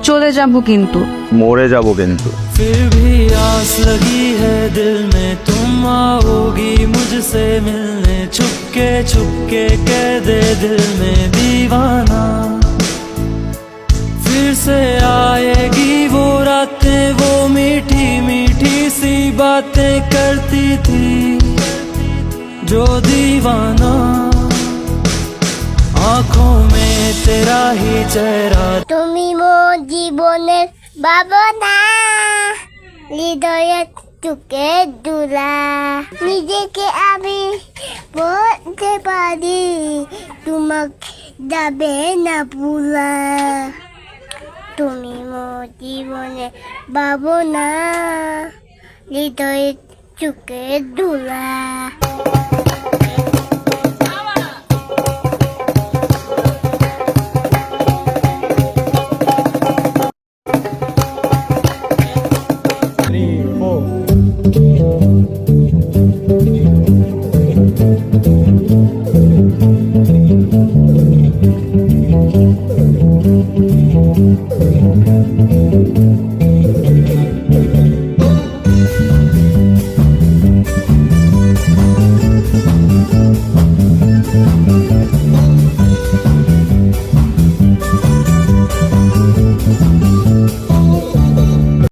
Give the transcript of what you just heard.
চলে যাব কিন্তু। মরে যাব কিন্তু। फिर भी आस लगी है दिल में तुम आओगी मुझसे मिलने छुपके छुपके कह दे दिल में दीवाना फिर से आएगी वो रातें वो मीठी मीठी सी बातें करती थी जो दीवाना आँखों में तेरा ही चेहरा তুমি মোর জীবনের ভাবনা হৃদয়ের চুকে দুলা নিজেকে আমি বলতে পারি তোমাকে যাবে না ভুলা তুমি মোর জীবনের ভাবনা হৃদয়ের চুকে দুলা